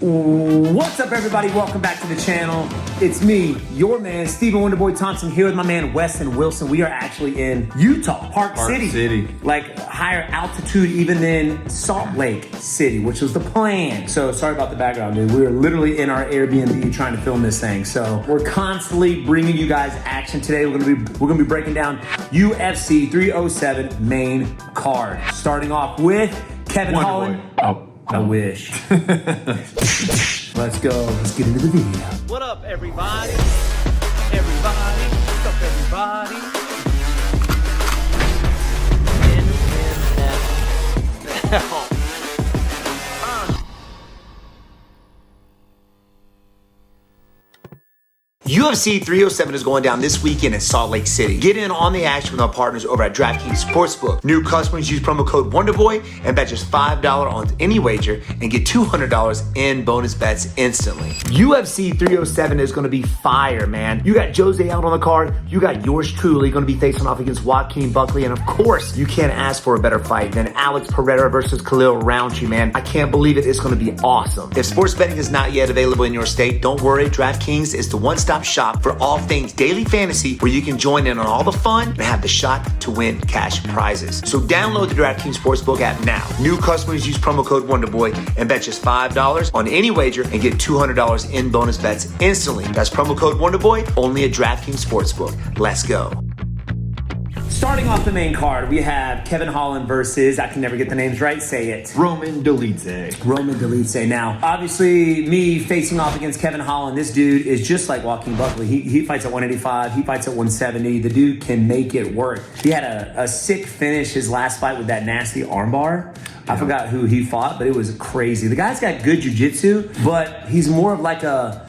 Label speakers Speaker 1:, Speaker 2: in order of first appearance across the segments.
Speaker 1: What's up, everybody? Welcome back to the channel. It's me, your man, Stephen Wonderboy Thompson, here with my man Westin Wilson. We are actually in Utah, Park City. Like higher altitude even than Salt Lake City, which was the plan. So sorry about the background, dude. We were literally in our Airbnb trying to film this thing. So we're constantly bringing you guys action today. We're gonna be breaking down UFC 307 main card. Starting off with Kevin Holland. I wish. Let's go. Let's get into the video.
Speaker 2: What up, everybody? Everybody. What's up, everybody?
Speaker 3: UFC 307 is going down this weekend in Salt Lake City. Get in on the action with our partners over at DraftKings Sportsbook. New customers use promo code Wonderboy and bet just $5 on any wager and get $200 in bonus bets instantly. UFC 307 is going to be fire, man. You got Jose out on the card. You got yours truly going to be facing off against Joaquin Buckley. And of course, you can't ask for a better fight than Alex Pereira versus Khalil Roundtree, man. I can't believe it. It's going to be awesome. If sports betting is not yet available in your state, don't worry. DraftKings is the one-stop shop for all things daily fantasy, where you can join in on all the fun and have the shot to win cash prizes. So download the DraftKings Sportsbook app now. New customers use promo code Wonderboy and bet just $5 on any wager and get $200 in bonus bets instantly. That's promo code Wonderboy only at DraftKings Sportsbook. Let's go.
Speaker 1: Starting off the main card, we have Kevin Holland versus, I can never get the names right, say it.
Speaker 4: Roman Delit.
Speaker 1: Roman Delit. Now, obviously, me facing off against Kevin Holland, this dude is just like Joaquin Buckley. He fights at 185, he fights at 170. The dude can make it work. He had a sick finish his last fight with that nasty armbar. I forgot who he fought, but it was crazy. The guy's got good jiu-jitsu, but he's more of like a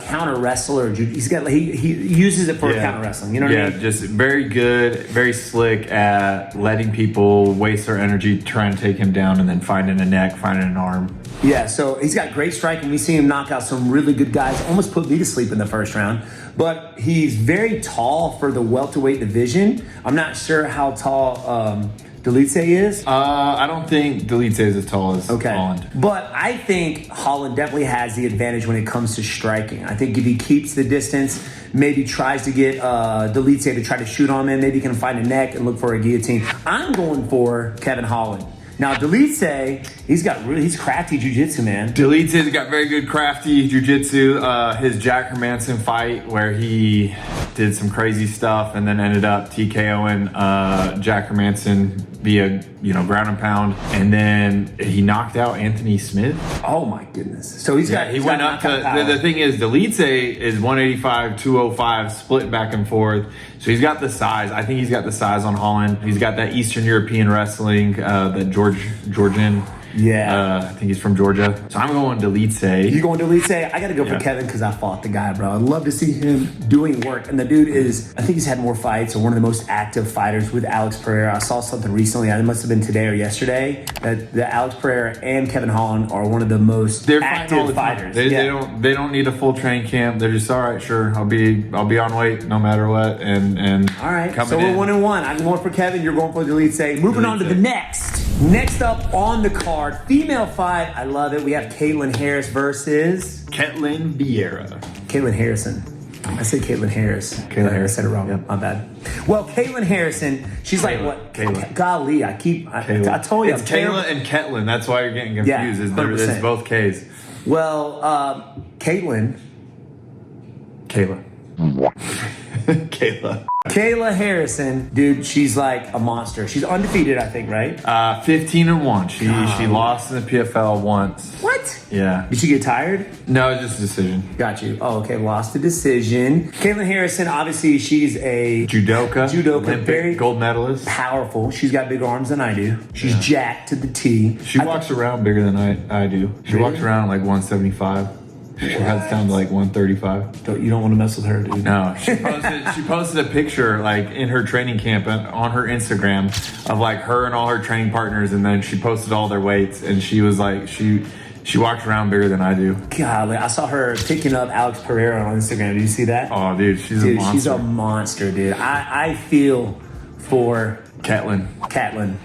Speaker 1: counter wrestler. He uses it for counter wrestling. You know what I mean?
Speaker 4: Yeah, just very good, very slick at letting people waste their energy trying to take him down and then finding a neck, finding an arm.
Speaker 1: Yeah, so he's got great striking. We see him knock out some really good guys. Almost put me to sleep in the first round. But he's very tall for the welterweight division. I'm not sure how tall Delit is?
Speaker 4: I don't think Delit is as tall as Holland.
Speaker 1: But I think Holland definitely has the advantage when it comes to striking. I think if he keeps the distance, maybe tries to get Delit to try to shoot on him, maybe he can find a neck and look for a guillotine. I'm going for Kevin Holland. Now, Delit, he's crafty jiu-jitsu, man.
Speaker 4: Delit got very good crafty jiu-jitsu. His Jack Hermanson fight where he did some crazy stuff and then ended up TKOing Jack Hermanson via, ground and pound. And then he knocked out Anthony Smith.
Speaker 1: Oh my goodness. So he
Speaker 4: went up to, the thing is, Delit is 185, 205, split back and forth. So he's got the size. I think he's got the size on Holland. He's got that Eastern European wrestling, that Georgian.
Speaker 1: Yeah.
Speaker 4: I think he's from Georgia. So I'm going Delit.
Speaker 1: You going Delit? I got to go for Kevin because I fought the guy, bro. I'd love to see him doing work. And the dude I think he's had more fights or one of the most active fighters with Alex Pereira. I saw something recently, it must have been today or yesterday, that Alex Pereira and Kevin Holland are one of the most active fighters.
Speaker 4: They don't need a full training camp. They're just, all right, sure, I'll be on weight no matter what. And
Speaker 1: all right, so we're 1-1. I'm going for Kevin. You're going for Delit. Moving on to the next. Next up on the card, female fight. I love it. We have Caitlyn Harris versus
Speaker 4: Caitlyn Vieira.
Speaker 1: Caitlyn Harrison. I said Caitlyn Harris.
Speaker 4: Caitlyn Harris.
Speaker 1: I said it wrong.
Speaker 4: Yep.
Speaker 1: My bad. Well, Caitlyn Harrison, she's like what?
Speaker 4: Caitlyn.
Speaker 1: Golly, I told you.
Speaker 4: It's Kayla and Caitlyn. That's why you're getting confused.
Speaker 1: Yeah,
Speaker 4: it's both K's.
Speaker 1: Well, Caitlyn.
Speaker 4: Kayla.
Speaker 1: Kayla Harrison, dude, she's like a monster. She's undefeated, I think, right?
Speaker 4: 15-1. She lost in the PFL once.
Speaker 1: What?
Speaker 4: Yeah.
Speaker 1: Did she get tired?
Speaker 4: No, just a decision.
Speaker 1: Got you. Oh, okay. Lost the decision. Caitlyn Harrison, obviously, she's a
Speaker 4: judoka,
Speaker 1: very
Speaker 4: gold medalist.
Speaker 1: Powerful. She's got bigger arms than I do. She's jacked to the T.
Speaker 4: She walks around bigger than I do. She walks around like 175. She heads down to like 135.
Speaker 1: You don't want to mess with her, dude.
Speaker 4: No, she posted a picture like in her training camp on her Instagram of like her and all her training partners, and then she posted all their weights, and she was like she walks around bigger than I do.
Speaker 1: Golly, I saw her picking up Alex Pereira on Instagram. Did you see that?
Speaker 4: Oh, dude, she's a monster.
Speaker 1: She's a monster, dude. I feel for
Speaker 4: Caitlyn.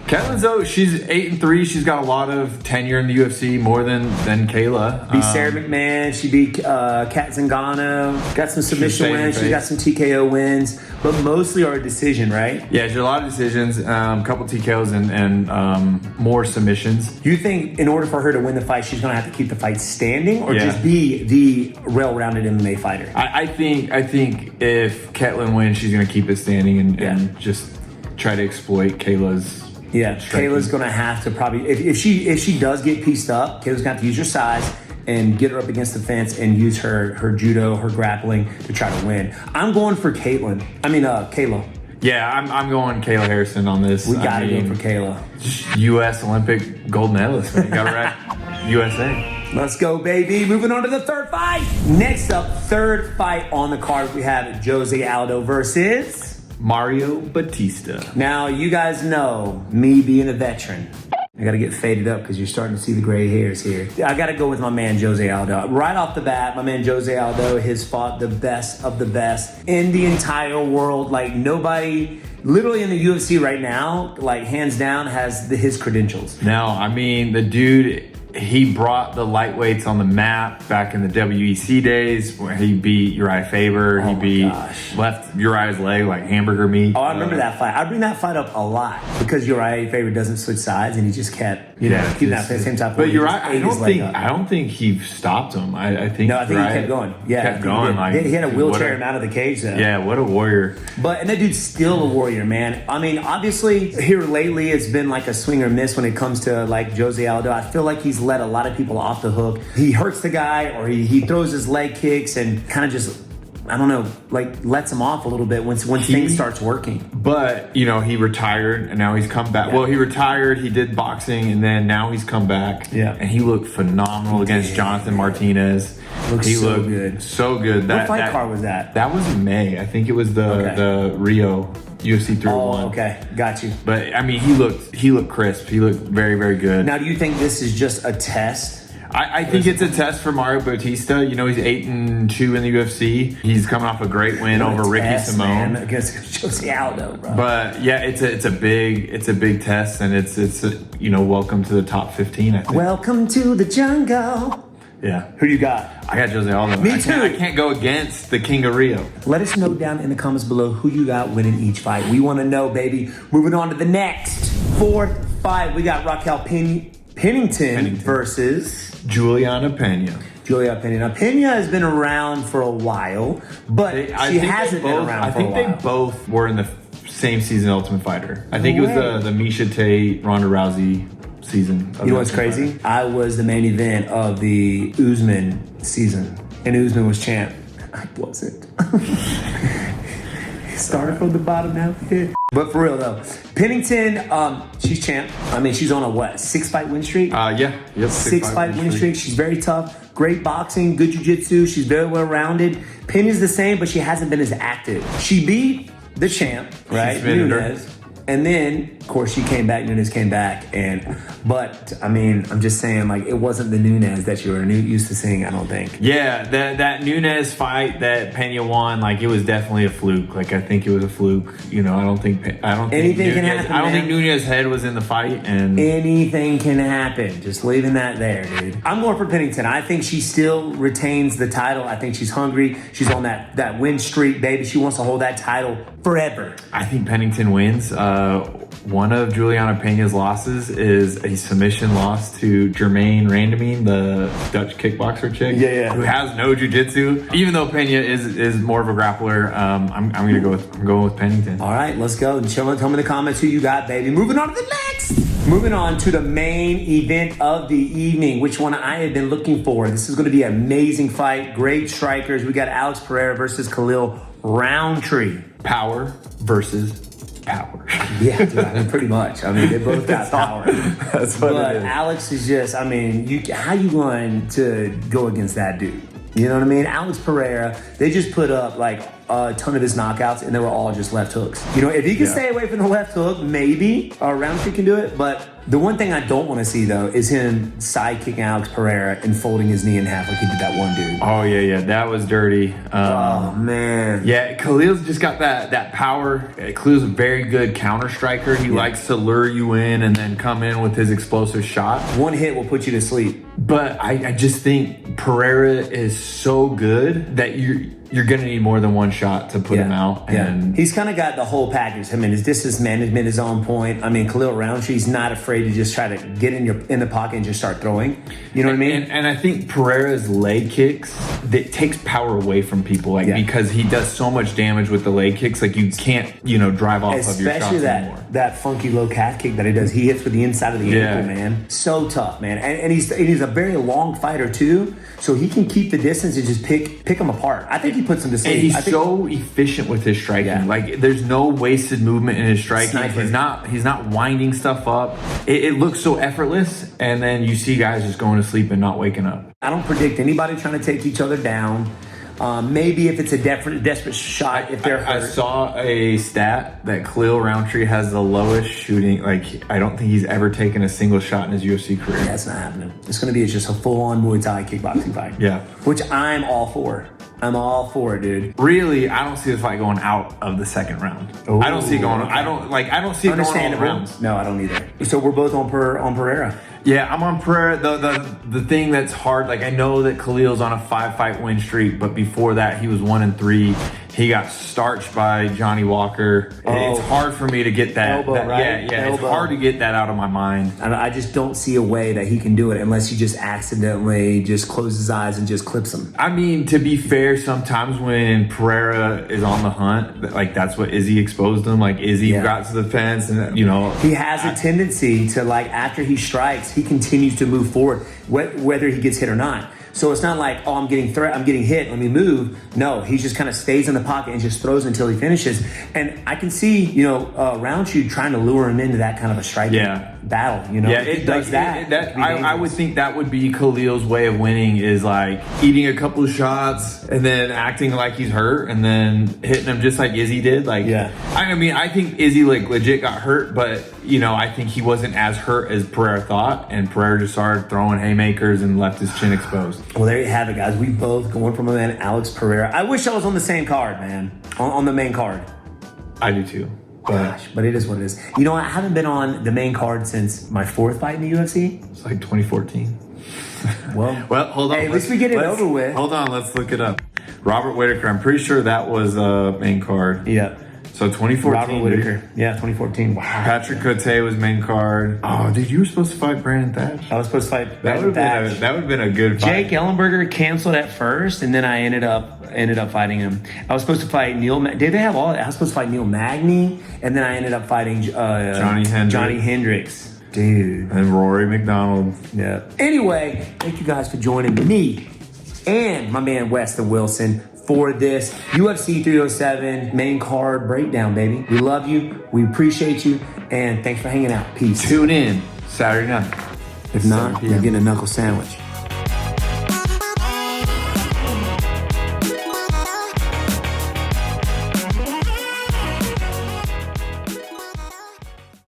Speaker 1: Caitlyn's
Speaker 4: though, she's 8-3. She's got a lot of tenure in the UFC, more than Kayla.
Speaker 1: Beat Sarah McMahon. She beat Kat Zingano. Got some submission wins. She got some TKO wins, but mostly are a decision, right?
Speaker 4: Yeah, she had a lot of decisions, a couple TKOs and more submissions.
Speaker 1: You think in order for her to win the fight, she's going to have to keep the fight standing, or just be the well-rounded MMA fighter?
Speaker 4: I think if Caitlyn wins, she's going to keep it standing and just try to exploit Kayla's.
Speaker 1: Striking. Kayla's gonna have to probably if she does get pieced up, Kayla's gonna have to use her size and get her up against the fence and use her judo, her grappling to try to win. I'm going for Kayla.
Speaker 4: Yeah, I'm going Kayla Harrison on this.
Speaker 1: We gotta go for Kayla.
Speaker 4: U.S. Olympic gold medalist. Man. Gotta rep USA.
Speaker 1: Let's go, baby. Moving on to the third fight. Next up, third fight on the card, we have Jose Aldo versus
Speaker 4: Mario Batista.
Speaker 1: Now, you guys know me being a veteran. I gotta get faded up because you're starting to see the gray hairs here. I gotta go with my man Jose Aldo. Right off the bat, my man Jose Aldo has fought the best of the best in the entire world. Like nobody, literally in the UFC right now, like hands down, has his credentials.
Speaker 4: Now, I mean, the dude, he brought the lightweights on the map back in the WEC days where he beat Uriah Faber. Left Uriah's leg like hamburger meat.
Speaker 1: Oh, I remember that fight. I bring that fight up a lot because Uriah Faber doesn't switch sides and he just kept, keeping that same type of.
Speaker 4: But Uriah, I don't think he stopped him. I think
Speaker 1: he kept going. Yeah,
Speaker 4: kept going.
Speaker 1: He had a wheelchair him out of the cage though.
Speaker 4: Yeah, what a warrior.
Speaker 1: And that dude's still a warrior, man. I mean, obviously here lately it's been like a swing or miss when it comes to like Jose Aldo. I feel like he's let a lot of people off the hook. He hurts the guy or he throws his leg kicks and kind of just, I don't know, like lets him off a little bit when things starts working.
Speaker 4: But, he retired and now he's come back. Yeah. Well, he retired, he did boxing, and then now he's come back.
Speaker 1: Yeah.
Speaker 4: And he looked phenomenal against Jonathan Martinez.
Speaker 1: He looked good.
Speaker 4: So good.
Speaker 1: What fight card was that?
Speaker 4: That was in May. I think it was the Rio UFC 301.
Speaker 1: Oh, okay. Got you.
Speaker 4: But I mean, he looked crisp. He looked very, very good.
Speaker 1: Now, do you think this is just a test?
Speaker 4: I think it's a test for Mario Batista. He's 8-2 in the UFC. He's coming off a great win over Ricky Simone,
Speaker 1: man, against Jose Aldo, bro.
Speaker 4: But yeah, it's a big test, and it's welcome to the top 15. I think.
Speaker 1: Welcome to the jungle.
Speaker 4: Yeah.
Speaker 1: Who you got?
Speaker 4: I got Jose Aldo.
Speaker 1: Me too.
Speaker 4: I can't go against the King of Rio.
Speaker 1: Let us know down in the comments below who you got winning each fight. We want to know, baby. Moving on to the next fourth fight, we got Raquel Pennington versus
Speaker 4: Juliana Pena.
Speaker 1: Now, Pena has been around for a while, but she hasn't been around for a while.
Speaker 4: I think they both were in the same season Ultimate Fighter. I think it was the Miesha Tate, Ronda Rousey season.
Speaker 1: You know what's crazy? Fighter. I was the main event of the Usman season, and Usman was champ. I wasn't. Started from the bottom now. But for real though, Pennington, she's champ. I mean, she's on a 6-fight win streak?
Speaker 4: Yep.
Speaker 1: 6-fight win streak. She's very tough. Great boxing, good jiu-jitsu. She's very well rounded. Penny's the same, but she hasn't been as active. She beat the champ, right? Nunes. And then, of course, Nunes came back. But, I mean, I'm just saying, like, it wasn't the Nunes that you were used to seeing, I don't think.
Speaker 4: Yeah, that Nunes fight that Pena won, like, it was definitely a fluke. Like, I think it was a fluke. I don't think
Speaker 1: anything can happen.
Speaker 4: I don't think Nunes' head was in the fight. And
Speaker 1: anything can happen. Just leaving that there, dude. I'm going for Pennington. I think she still retains the title. I think she's hungry. She's on that win streak, baby. She wants to hold that title forever.
Speaker 4: I think Pennington wins. One of Juliana Pena's losses is a submission loss to Germaine Randamine, the Dutch kickboxer chick, who has no jiu-jitsu. Even though Pena is more of a grappler, I'm going with Pennington.
Speaker 1: All right, let's go. And tell me in the comments who you got, baby. Moving on to the next. Moving on to the main event of the evening, which one I have been looking for. This is going to be an amazing fight. Great strikers. We got Alex Pereira versus Khalil Roundtree.
Speaker 4: Power versus power.
Speaker 1: Yeah, dude, I mean, pretty much. I mean, they both got power.
Speaker 4: That's what it is.
Speaker 1: Alex is just, I mean, how you going to go against that dude? You know what I mean? Alex Pereira, they just put up like a ton of his knockouts, and they were all just left hooks. You know, if he can stay away from the left hook, maybe Roundtree can do it. But the one thing I don't want to see, though, is him sidekicking Alex Pereira and folding his knee in half like he did that one dude.
Speaker 4: Oh, yeah. That was dirty.
Speaker 1: Oh, man.
Speaker 4: Yeah, Khalil's just got that power. Khalil's a very good counter striker. He likes to lure you in and then come in with his explosive shot.
Speaker 1: One hit will put you to sleep.
Speaker 4: But I just think Pereira is so good that you're going to need more than one shot to put him out. And
Speaker 1: he's kind of got the whole package. I mean, his distance management is on point. I mean, Khalil Roundtree's not afraid to just try to get in the pocket and just start throwing. You know what I mean?
Speaker 4: And I think Pereira's leg kicks, that takes power away from people, like because he does so much damage with the leg kicks. Like you can't, drive off of your shots anymore.
Speaker 1: That funky low calf kick that he does. He hits with the inside of the ankle, man. So tough, man. And he's a very long fighter too, so he can keep the distance and just pick him apart. I think he puts him to sleep.
Speaker 4: And he's so efficient with his striking.
Speaker 1: Yeah.
Speaker 4: Like there's no wasted movement in his striking.
Speaker 1: Sniper.
Speaker 4: He's not winding stuff up. It looks so effortless, and then you see guys just going to sleep and not waking up.
Speaker 1: I don't predict anybody trying to take each other down. Maybe if it's a desperate shot, if they're hurt.
Speaker 4: I saw a stat that Khalil Roundtree has the lowest shooting. Like, I don't think he's ever taken a single shot in his UFC career.
Speaker 1: That's not happening. It's going to be just a full-on Muay Thai kickboxing fight.
Speaker 4: Yeah.
Speaker 1: Which I'm all for. I'm all for it, dude.
Speaker 4: Really, I don't see this fight going out of the second round.
Speaker 1: Ooh,
Speaker 4: I don't see it going.
Speaker 1: okay.
Speaker 4: I don't see it going all the rounds.
Speaker 1: No, I don't either. So we're both on Pereira.
Speaker 4: Yeah, I'm on Pereira. The thing that's hard, like I know that Khalil's on a 5-fight win streak, but before that he was 1-3. He got starched by Johnny Walker. It's hard for me to get that.
Speaker 1: Elbow, right?
Speaker 4: Yeah. It's
Speaker 1: Elbow.
Speaker 4: hard to get that out of my mind.
Speaker 1: And I just don't see a way that he can do it unless he just accidentally just closes his eyes and just clips him.
Speaker 4: I mean, to be fair, sometimes when Pereira is on the hunt, like that's what Izzy exposed him. Like Izzy got to the fence, and
Speaker 1: he has a tendency to, like, after he strikes, he continues to move forward, whether he gets hit or not. So it's not like, I'm getting hit, let me move. No, he just kind of stays in the pocket and just throws until he finishes. And I can see, Roundtree trying to lure him into that kind of a striking battle.
Speaker 4: Yeah,
Speaker 1: it does that.
Speaker 4: I would think that would be Khalil's way of winning, is like eating a couple of shots and then acting like he's hurt and then hitting him just like Izzy did. Like, I mean, I think Izzy like legit got hurt, but I think he wasn't as hurt as Pereira thought, and Pereira just started throwing haymakers and left his chin exposed.
Speaker 1: Well, there you have it, guys. We both going from a man, Alex Pereira. I wish I was on the same card, man. On the main card.
Speaker 4: I do too.
Speaker 1: Gosh, but it is what it is. I haven't been on the main card since my 4th fight in the UFC.
Speaker 4: It's like 2014.
Speaker 1: Well,
Speaker 4: hold on.
Speaker 1: Hey, at least we get it over with.
Speaker 4: Hold on, let's look it up. Robert Whitaker. I'm pretty sure that was main card.
Speaker 1: Yeah.
Speaker 4: So 2014.
Speaker 1: Robert Whitaker. Yeah, 2014. Wow.
Speaker 4: Patrick Cote was main card. Oh, dude, you were supposed to fight Brandon Thatch.
Speaker 1: I was supposed to fight
Speaker 4: That would have been a good fight.
Speaker 1: Jake Ellenberger canceled at first, and then I ended up fighting him. I was supposed to fight Neil. Did they have all that? I was supposed to fight Neil Magny, and then I ended up fighting Johnny Hendricks. Dude.
Speaker 4: And Rory McDonald.
Speaker 1: Yeah. Anyway, thank you guys for joining me and my man Westin Wilson for this UFC 307 main card breakdown, baby. We love you. We appreciate you. And thanks for hanging out. Peace.
Speaker 4: Tune in Saturday night.
Speaker 1: If not, you're getting a knuckle sandwich.